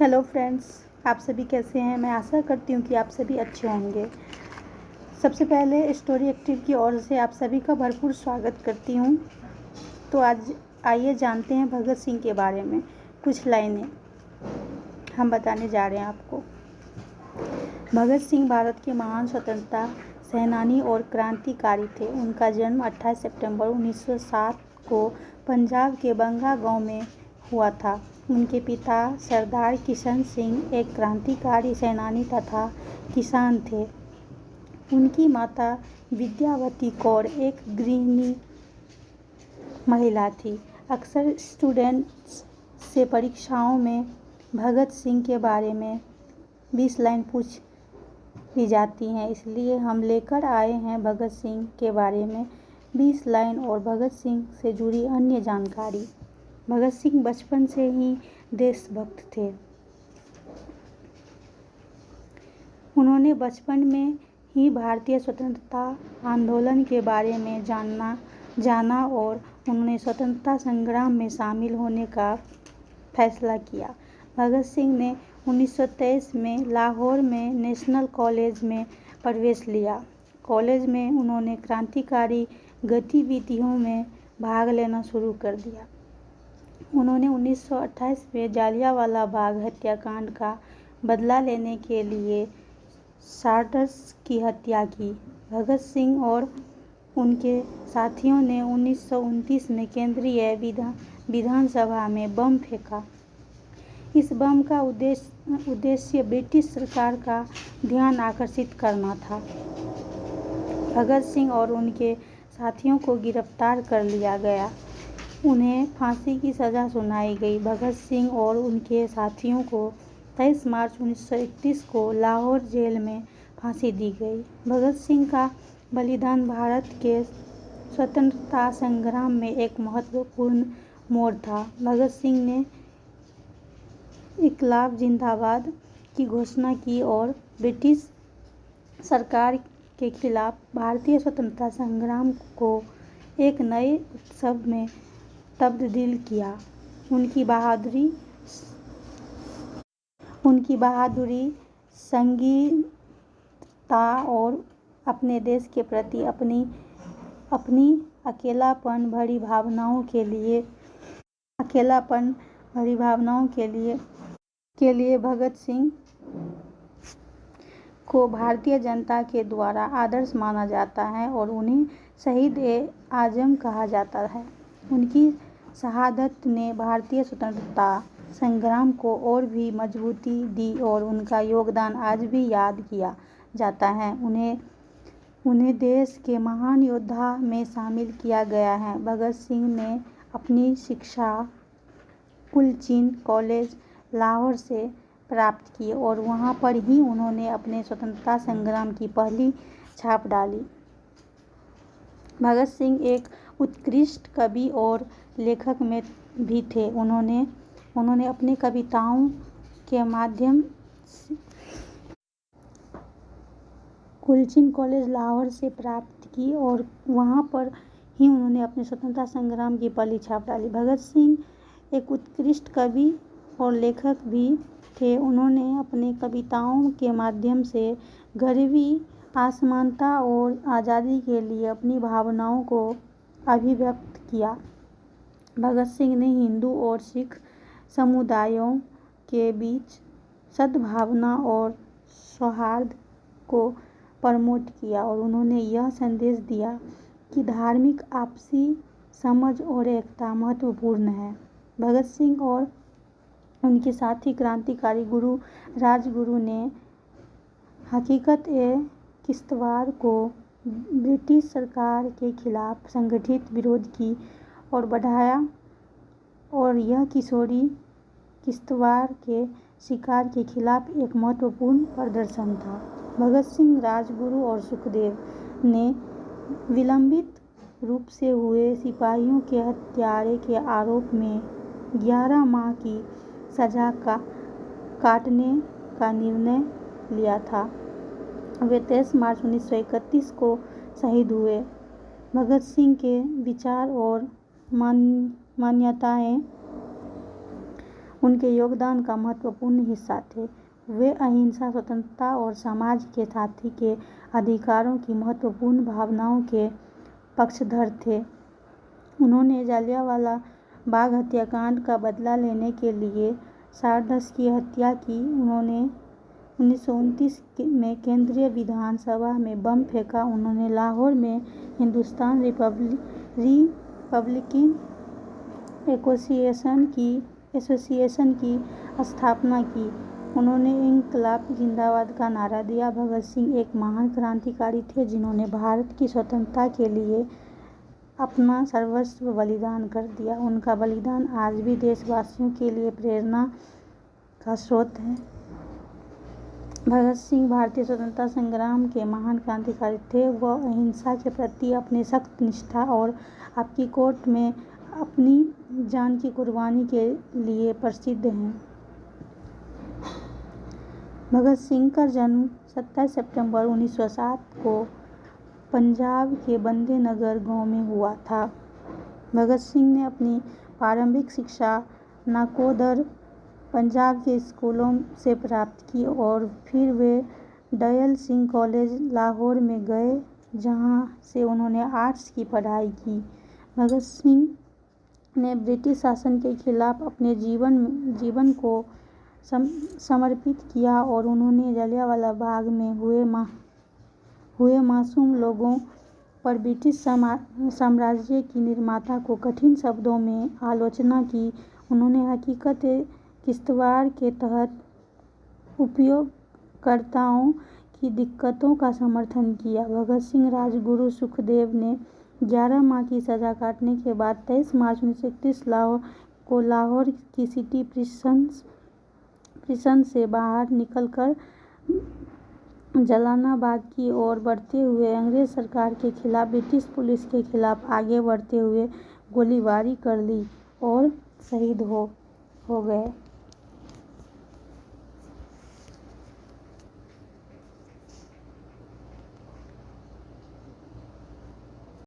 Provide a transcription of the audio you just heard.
Hello friends, आप सभी कैसे हैं। मैं आशा करती हूँ कि आप सभी अच्छे होंगे। सबसे पहले स्टोरी एक्टिव की ओर से आप सभी का भरपूर स्वागत करती हूँ। तो आज आइए जानते हैं भगत सिंह के बारे में। कुछ लाइनें हम बताने जा रहे हैं आपको। भगत सिंह भारत के महान स्वतंत्रता सेनानी और क्रांतिकारी थे। उनका जन्म 28 सितंबर 1907 को पंजाब के बंगा गांव में हुआ था। उनके पिता सरदार किशन सिंह एक क्रांतिकारी सेनानी तथा किसान थे। उनकी माता विद्यावती कौर एक गृहिणी महिला थी। अक्सर स्टूडेंट्स से परीक्षाओं में भगत सिंह के बारे में 20 लाइन पूछ ली जाती हैं, इसलिए हम लेकर आए हैं भगत सिंह के बारे में 20 लाइन और भगत सिंह से जुड़ी अन्य जानकारी। भगत सिंह बचपन से ही देशभक्त थे। उन्होंने बचपन में ही भारतीय स्वतंत्रता आंदोलन के बारे में जाना और उन्होंने स्वतंत्रता संग्राम में शामिल होने का फैसला किया। भगत सिंह ने 1923 में लाहौर में नेशनल कॉलेज में प्रवेश लिया। कॉलेज में उन्होंने क्रांतिकारी गतिविधियों में भाग लेना शुरू कर दिया। उन्होंने 1928 में जालियांवाला बाग हत्याकांड का बदला लेने के लिए साल्टर्स की हत्या की। भगत सिंह और उनके साथियों ने 1929 में केंद्रीय विधानसभा में बम फेंका। इस बम का उद्देश्य ब्रिटिश सरकार का ध्यान आकर्षित करना था। भगत सिंह और उनके साथियों को गिरफ्तार कर लिया गया। उन्हें फांसी की सज़ा सुनाई गई। भगत सिंह और उनके साथियों को 23 मार्च 1931 को लाहौर जेल में फांसी दी गई। भगत सिंह का बलिदान भारत के स्वतंत्रता संग्राम में एक महत्वपूर्ण मोड़ था। भगत सिंह ने इनकलाब जिंदाबाद की घोषणा की और ब्रिटिश सरकार के खिलाफ भारतीय स्वतंत्रता संग्राम को एक नए उत्सव में तब्दील किया। उनकी बहादुरी, संगीनता और अपने देश के प्रति अपनी अकेलापन भरी भावनाओं के लिए भगत सिंह को भारतीय जनता के द्वारा आदर्श माना जाता है और उन्हें शहीद-ए-आजम कहा जाता है। उनकी शहादत ने भारतीय स्वतंत्रता संग्राम को और भी मजबूती दी और उनका योगदान आज भी याद किया जाता है। उन्हें देश के महान योद्धा में शामिल किया गया है। भगत सिंह ने अपनी शिक्षा कुलचिन कॉलेज लाहौर से प्राप्त की और वहां पर ही उन्होंने अपने स्वतंत्रता संग्राम की पहली छाप डाली। भगत सिंह एक उत्कृष्ट कवि और लेखक में भी थे। उन्होंने अपनी कविताओं के माध्यम से कुलचिन कॉलेज लाहौर से प्राप्त की और वहां पर ही उन्होंने अपने स्वतंत्रता संग्राम की पहली छाप डाली। भगत सिंह एक उत्कृष्ट कवि और लेखक भी थे। उन्होंने अपने कविताओं के माध्यम से गरीबी, असमानता और आज़ादी के लिए अपनी भावनाओं को अभिव्यक्त किया। भगत सिंह ने हिंदू और सिख समुदायों के बीच सद्भावना और सौहार्द को प्रमोट किया और उन्होंने यह संदेश दिया कि धार्मिक आपसी समझ और एकता महत्वपूर्ण है। भगत सिंह और उनके साथी क्रांतिकारी राजगुरु ने हकीकत-ए-किश्तवाड़ को ब्रिटिश सरकार के खिलाफ संगठित विरोध की और बढ़ाया और यह किश्तवाड़ के शिकार के खिलाफ एक महत्वपूर्ण प्रदर्शन था। भगत सिंह, राजगुरु और सुखदेव ने विलंबित रूप से हुए सिपाहियों के हत्यारे के आरोप में 11 माह की सजा काटने का निर्णय लिया था। वे 23 मार्च 1931 को शहीद हुए। भगत सिंह के विचार और मान्यताएं उनके योगदान का महत्वपूर्ण हिस्सा थे। वे अहिंसा, स्वतंत्रता और समाज के साथी के अधिकारों की महत्वपूर्ण भावनाओं के पक्षधर थे। उन्होंने जलियांवाला बाग हत्याकांड का बदला लेने के लिए सारदास की हत्या की। उन्होंने 1929 में केंद्रीय विधानसभा में बम फेंका। उन्होंने लाहौर में हिंदुस्तान रिपब्लिकन एसोसिएशन की स्थापना की। उन्होंने इंकलाब जिंदाबाद का नारा दिया। भगत सिंह एक महान क्रांतिकारी थे जिन्होंने भारत की स्वतंत्रता के लिए अपना सर्वस्व बलिदान कर दिया। उनका बलिदान आज भी देशवासियों के लिए प्रेरणा का स्रोत है। भगत सिंह भारतीय स्वतंत्रता संग्राम के महान क्रांतिकारी थे। वह अहिंसा के प्रति अपने सख्त निष्ठा और आपकी कोर्ट में अपनी जान की कुर्बानी के लिए प्रसिद्ध हैं। भगत सिंह का जन्म 27 सितंबर 1907 को पंजाब के बंदे नगर गांव में हुआ था। भगत सिंह ने अपनी प्रारंभिक शिक्षा नाकोदर पंजाब के स्कूलों से प्राप्त की और फिर वे दयाल सिंह कॉलेज लाहौर में गए, जहां से उन्होंने आर्ट्स की पढ़ाई की। भगत सिंह ने ब्रिटिश शासन के खिलाफ अपने जीवन को समर्पित किया और उन्होंने जलियांवाला बाग में हुए मासूम लोगों पर ब्रिटिश साम्राज्य की निर्ममता को कठिन शब्दों में आलोचना की। उन्होंने हकीकत किश्तवाड़ के तहत उपयोगकर्ताओं की दिक्कतों का समर्थन किया। भगत सिंह राजगुरु सुखदेव ने 11 माह की सजा काटने के बाद 23 मार्च 1931 को लाहौर की सिटी प्रिसन से बाहर निकलकर जलालाबाद की ओर बढ़ते हुए अंग्रेज सरकार के खिलाफ ब्रिटिश पुलिस के खिलाफ आगे बढ़ते हुए गोलीबारी कर ली और शहीद हो गए।